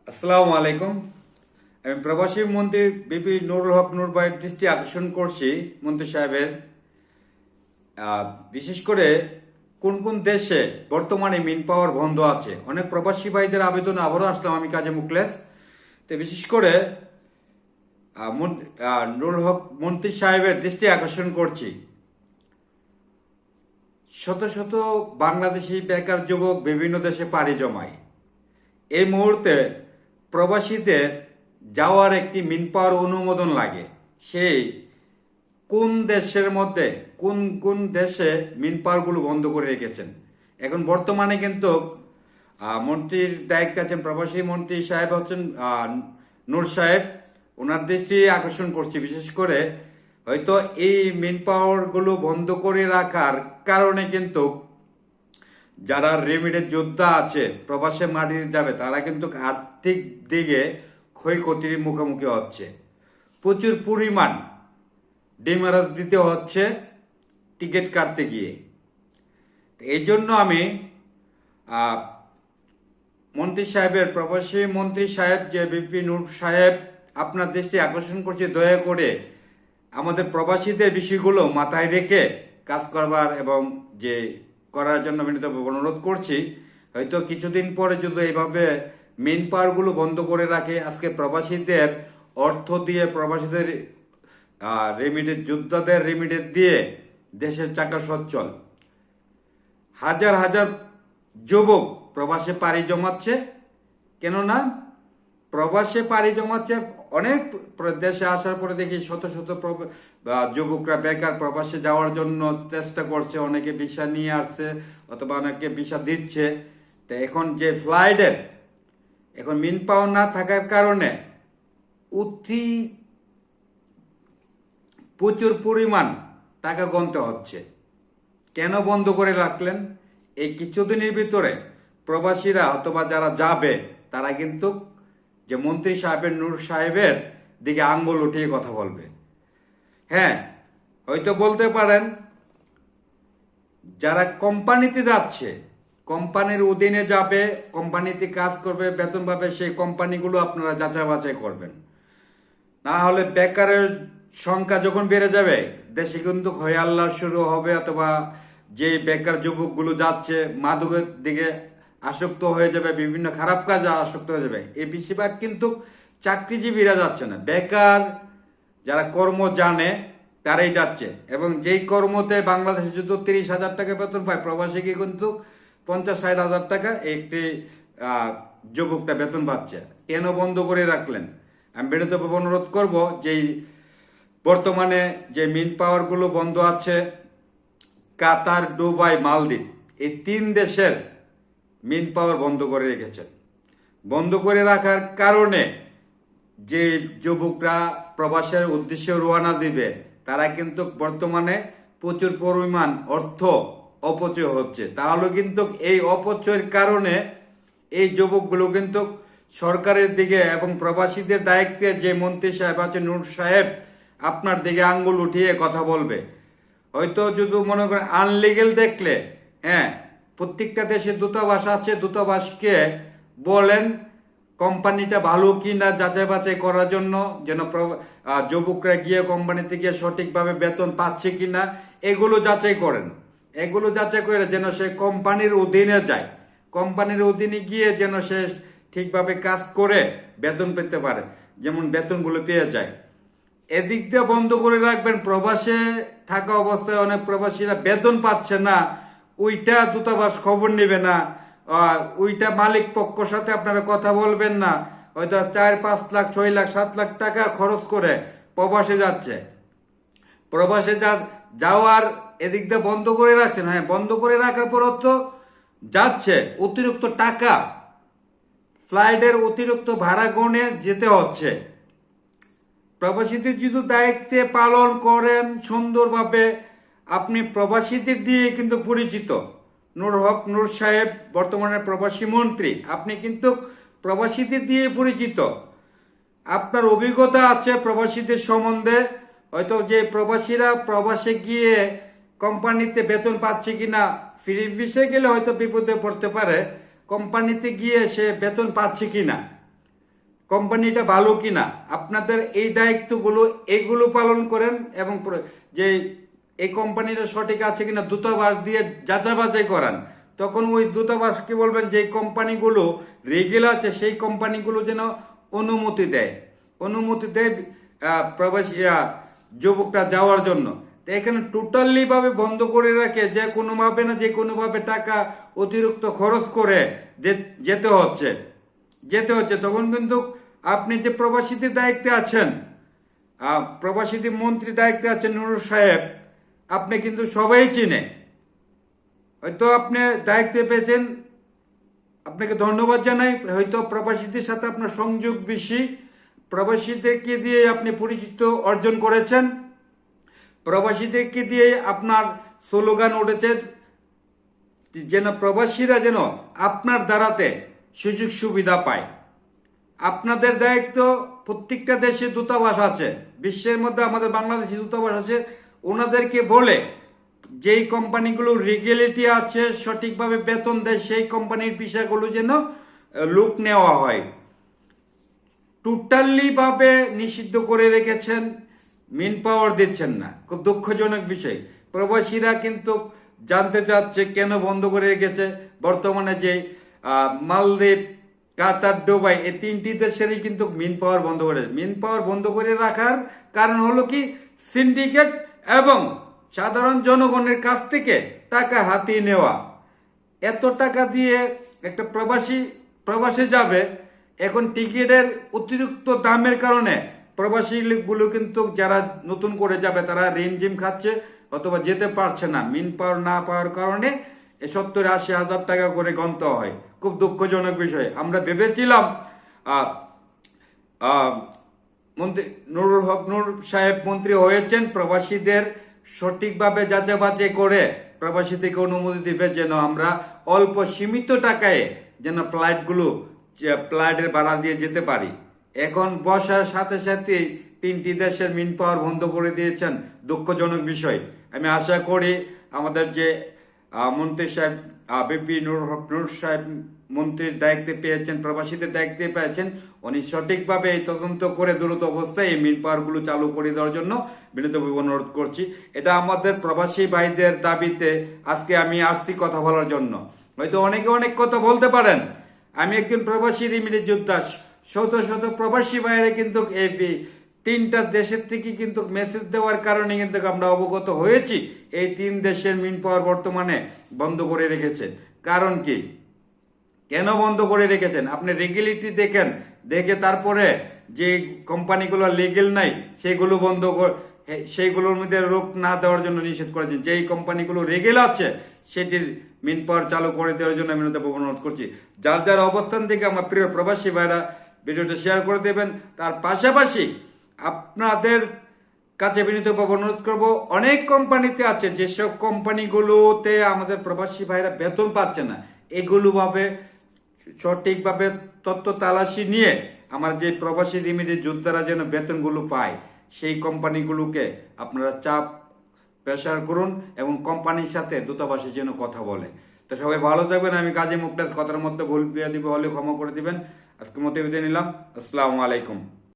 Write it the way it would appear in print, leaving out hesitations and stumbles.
আসসালামু আলাইকুম। আমি প্রবাসী মন্ত্রী বিপি নুরুল হক নূর ভাইয়ের দৃষ্টি আকর্ষণ করছি মন্ত্রী সাহেবের। বিশেষ করে কোন কোন দেশে বর্তমানে মিন পাওয়ার বন্ধ আছে। অনেক প্রবাসী ভাইদের আবেদন আবারও আসলাম আমি কাজে মুখলেস। তো বিশেষ করে নুরুল হক মন্ত্রী সাহেবের দৃষ্টি আকর্ষণ করছি। শত শত বাংলাদেশি বেকার যুবক বিভিন্ন দেশে পাড়ি জমায়। এই মুহূর্তে প্রবাসীদের যাওয়ার একটি মিন পাওয়ার অনুমোদন লাগে। সেই কোন দেশের মধ্যে কোন কোন দেশে মিন পাওয়ারগুলো বন্ধ করে রেখেছেন। এখন বর্তমানে কিন্তু মন্ত্রীর দায়িত্বে আছেন প্রবাসী মন্ত্রী সাহেব হচ্ছেন নূর সাহেব। ওনার দৃষ্টি আকর্ষণ করছি বিশেষ করে হয়তো এই মিন পাওয়ারগুলো বন্ধ করে রাখার কারণে কিন্তু যারা রেমিডের যোদ্ধা আছে প্রবাসে মাটিতে যাবে তারা কিন্তু আর্থিক দিকে ক্ষয়ক্ষতির মুখোমুখি হচ্ছে। প্রচুর পরিমাণ ডিমারাজ দিতে হচ্ছে টিকিট কাটতে গিয়ে। এই জন্য আমি মন্ত্রী সাহেবের প্রবাসী মন্ত্রী সাহেব যে বিপি নূর সাহেব আপনার দৃষ্টি আকর্ষণ করছে, দয়া করে আমাদের প্রবাসীদের বিষয়গুলো মাথায় রেখে কাজ করবার এবং যে করার জন্য বিনীতভাবে অনুরোধ করছি। হয়তো কিছুদিন পরে যদি এইভাবে মেন পাওয়ারগুলো বন্ধ করে রাখে, আজকে প্রবাসীদের অর্থ দিয়ে প্রবাসীদের রেমিডেন্স যোদ্ধাদের রেমিডেন্স দিয়ে দেশের চাকা সচ্ছল। হাজার হাজার যুবক প্রবাসে পাড়ি জমাচ্ছে। কেননা প্রবাসে পাড়ি জমাচ্ছে, অনেক দেশে আসার পরে দেখি শত শত যুবকরা বেকার প্রবাসে যাওয়ার জন্য চেষ্টা করছে। অনেকে ভিসা নিয়ে আসছে অথবা অনেকে ভিসা দিচ্ছে। তো এখন যে ফ্লাইটের এখন মিন পাওয়ার না থাকার কারণে প্রচুর পরিমাণ টাকা গুনতে হচ্ছে। কেন বন্ধ করে রাখলেন? এই কিছুদিনের ভিতরে প্রবাসীরা অথবা যারা যাবে তারা কিন্তু যে মন্ত্রী সাহেবের নূর সাহেবের দিকে আঙ্গুল উঠিয়ে কথা বলবে। হ্যাঁ, হয়তো বলতে পারেন যারা কোম্পানিতে যাচ্ছে, কোম্পানির অধীনে যাবে, কোম্পানিতে কাজ করবে, বেতন পাবে, সেই কোম্পানিগুলো আপনারা যাচাই বাছাই করবেন। না হলে বেকারের সংখ্যা যখন বেড়ে যাবে দেশে কিন্তু হয়ে আল্লাহ শুরু হবে, অথবা যে বেকার যুবকগুলো যাচ্ছে মাদকের দিকে আসক্ত হয়ে যাবে, বিভিন্ন খারাপ কাজে আসক্ত হয়ে যাবে। এই বেশিরভাগ কিন্তু চাকরিজীবীরা যাচ্ছে না, বেকার যারা কর্ম জানে তারাই যাচ্ছে। এবং যেই কর্মতে বাংলাদেশে যদি 30,000 টাকা বেতন পায়, প্রবাসীকে কিন্তু 50-60,000 টাকা একটি যুবকটা বেতন পাচ্ছে। কেন বন্ধ করে রাখলেন? আমি বিনীতভাবে অনুরোধ করব যে বর্তমানে যে মিন পাওয়ারগুলো বন্ধ আছে, কাতার, দুবাই, মালদ্বীপ, এই 3 দেশের মিন পাওয়ার বন্ধ করে রেখেছেন। বন্ধ করে রাখার কারণে যে যুবকরা প্রবাসের উদ্দেশ্যে রওনা দিবে তারা কিন্তু বর্তমানে প্রচুর পরিমাণ অর্থ অপচয় হচ্ছে। তাহলে কিন্তু এই অপচয়ের কারণে এই যুবকগুলো কিন্তু সরকারের দিকে এবং প্রবাসীদের দায়িত্বে যে মন্ত্রী সাহেব আছে নূর সাহেব আপনার দিকে আঙ্গুল উঠিয়ে কথা বলবে। হয়তো যদি মনে করেন আনলিগেল দেখলে, হ্যাঁ, প্রত্যেকটা দেশে দূতাবাস আছে, দূতাবাসকে বলেন কোম্পানিটা ভালো কি না যাচাই বাছাই করার জন্য, যেন যুবকরা গিয়ে কোম্পানিতে গিয়ে সঠিকভাবে বেতন পাচ্ছে কিনা এগুলো যাচাই করেন। এগুলো যাচাই করে যেন সে কোম্পানির অধীনে যায়, কোম্পানির অধীনে গিয়ে যেন সে ঠিকভাবে কাজ করে বেতন পেতে পারে, যেমন বেতনগুলো পেয়ে যায়। এদিক দিয়ে বন্ধ করে রাখবেন। প্রবাসে থাকা অবস্থায় অনেক প্রবাসীরা বেতন পাচ্ছে না, ওইটা দূতাবাস খবর নেবে না, ওইটা মালিক পক্ষর সাথে আপনারা কথা বলবেন না। হয়তো 4-5 লাখ 6 লাখ 7 লাখ টাকা খরচ করে প্রবাসে যাচ্ছে। প্রবাসে যাওয়ার এদিক দিয়ে বন্ধ করে রাখছেন। হ্যাঁ, বন্ধ করে রাখার পর তো যাচ্ছে অতিরিক্ত টাকা, ফ্লাইটের অতিরিক্ত ভাড়া গণে যেতে হচ্ছে। প্রবাসীদের যদি দায়িত্বে পালন করেন সুন্দরভাবে, আপনি প্রবাসীদের দিয়ে কিন্তু পরিচিত নূর হক নূর সাহেব বর্তমানে প্রবাসী মন্ত্রী, আপনি কিন্তু প্রবাসীদের দিয়ে পরিচিত, আপনার অভিজ্ঞতা আছে প্রবাসীদের সম্বন্ধে। হয়তো যে প্রবাসীরা প্রবাসে গিয়ে কোম্পানিতে বেতন পাচ্ছে কিনা, ফ্রি ভিসে গেলে হয়তো বিপদে পড়তে পারে, কোম্পানিতে গিয়ে সে বেতন পাচ্ছে কিনা কোম্পানিটা ভালো কিনা, আপনাদের এই দায়িত্বগুলো এগুলো পালন করেন এবং যে এই কোম্পানিটা সঠিক আছে কিনা দূতাবাস দিয়ে যাচাই বাছাই করান। তখন ওই দূতাবাসকে বলবেন যে কোম্পানিগুলো রেগুলার আছে সেই কোম্পানিগুলো যেন অনুমতি দেয় প্রবাসী যুবকরা যাওয়ার জন্য। তো এখানে টোটালি ভাবে বন্ধ করে রাখে যে কোনোভাবে না যে কোনোভাবে টাকা অতিরিক্ত খরচ করে যেতে হচ্ছে। তখন কিন্তু আপনি যে প্রবাসীদের দায়িত্বে আছেন, প্রবাসীদের মন্ত্রী দায়িত্বে আছেন নুরুল সাহেব, আপনি কিন্তু সবাই চিনে, হয়তো আপনি দায়িত্বে পেয়েছেন, আপনাকে ধন্যবাদ জানাই। হয়তো প্রবাসীদের সাথে আপনার সংযোগ বেশি, প্রবাসীদেরকে দিয়ে আপনি পরিচিত অর্জন করেছেন, প্রবাসীদেরকে দিয়ে আপনার স্লোগান উঠেছে যেন প্রবাসীরা যেন আপনার দ্বারাতে সুযোগ সুবিধা পায়। আপনাদের দায়িত্ব, প্রত্যেকটা দেশে দূতাবাস আছে, বিশ্বের মধ্যে আমাদের বাংলাদেশে দূতাবাস আছে, ওনাদেরকে বলে যেই কোম্পানিগুলো রেগুলেটি আছে সঠিকভাবে বেতন দেয় সেই কোম্পানির বিষয়গুলো যেন লোক নেওয়া হয়। টোটালি ভাবে নিষিদ্ধ করে রেখেছেন, মেন পাওয়ার দিচ্ছেন না, খুব দুঃখজনক বিষয়। প্রবাসীরা কিন্তু জানতে চাচ্ছে কেন বন্ধ করে রেখেছে। বর্তমানে যে মালদ্বীপ, কাতার, দুবাই এই তিনটি দেশেরই কিন্তু মেন পাওয়ার বন্ধ করে, রাখার কারণ হলো কি সিন্ডিকেট এবং সাধারণ জনগণের কাছ থেকে টাকা হাতিয়ে নেওয়া। এত টাকা দিয়ে একটা প্রবাসী যাবে, এখন টিকিটের অতিরিক্ত দামের কারণে প্রবাসী গুলো কিন্তু যারা নতুন করে যাবে তারা রিমঝিম খাচ্ছে অথবা যেতে পারছে না, মিন পাওয়ার না পাওয়ার কারণে 70-80 হাজার টাকা করে গণতে হয়। খুব দুঃখজনক বিষয়। আমরা ভেবেছিলাম মন্ত্রী নুরুল হক নূর সাহেব মন্ত্রী হয়েছেন, প্রবাসীদের সঠিকভাবে যাচাই বাছাই করে প্রবাসী থেকে অনুমতি দিবে যেন আমরা অল্প সীমিত টাকায় যেন ফ্লাইটের ভাড়া দিয়ে যেতে পারি। এখন বসার সাথে সাথে তিনটি দেশের মিন পাওয়ার বন্ধ করে দিয়েছেন, দুঃখজনক বিষয়। আমি আশা করি আমাদের যে মন্ত্রী সাহেব বিপি নুরুল হক নূর সাহেব মন্ত্রীর দায়িত্বে পেয়েছেন, প্রবাসীদের দায়িত্বে পেয়েছেন, উনি সঠিকভাবে এই তদন্ত করে দ্রুত অবস্থায় এই মিন পাওয়ারগুলো চালু করে দেওয়ার জন্য বিনীতভাবে অনুরোধ করছি। এটা আমাদের প্রবাসী ভাইদের দাবিতে আজকে আমি আসছি কথা বলার জন্য। হয়তো অনেকে অনেক কথা বলতে পারেন, আমি একজন প্রবাসী রিমিডি যোদ্ধা, শত শত প্রবাসী ভাইরা কিন্তু এই তিনটা দেশের থেকে কিন্তু মেসেজ দেওয়ার কারণে কিন্তু আমরা অবগত হয়েছি এই তিন দেশের মিন পাওয়ার বর্তমানে বন্ধ করে রেখেছেন। কারণ কি, কেন বন্ধ করে রেখেছেন? আপনি রেগুলেটরি দেখেন, দেখে তারপরে যে কোম্পানিগুলো লিগেল নাই সেইগুলোর মধ্যে রোক না দেওয়ার জন্য নিষেধ করেছেন। যেই কোম্পানিগুলো রেগেল আছে সেটির মিন পাওয়ার চালু করে দেওয়ার জন্য আমি অনুরোধ করছি। যার যার অবস্থান থেকে আমার প্রিয় প্রবাসী ভাইরা ভিডিওটা শেয়ার করে দেবেন। তার পাশাপাশি আপনাদের কাছে বিনীতভাবে অনুরোধ করব, অনেক কোম্পানিতে আছে যেসব কোম্পানিগুলোতে আমাদের প্রবাসী ভাইরা বেতন পাচ্ছে না, এগুলো ভাবে সঠিকভাবে তথ্য তালাশি নিয়ে আমার যে প্রবাসী রিমিডি যোদ্ধারা যেন বেতনগুলো পায় সেই কোম্পানিগুলোকে আপনারা চাপ প্রেসার করুন এবং কোম্পানির সাথে দূতাবাসে যেন কথা বলে। তো সবাই ভালো থাকবেন। আমি কাজী মুক্তাজ কথার মধ্যে ভুল দিয়ে দিব হলে ক্ষমা করে দিবেন। আজকের মতো বিদায় নিলাম। আসসালামু আলাইকুম।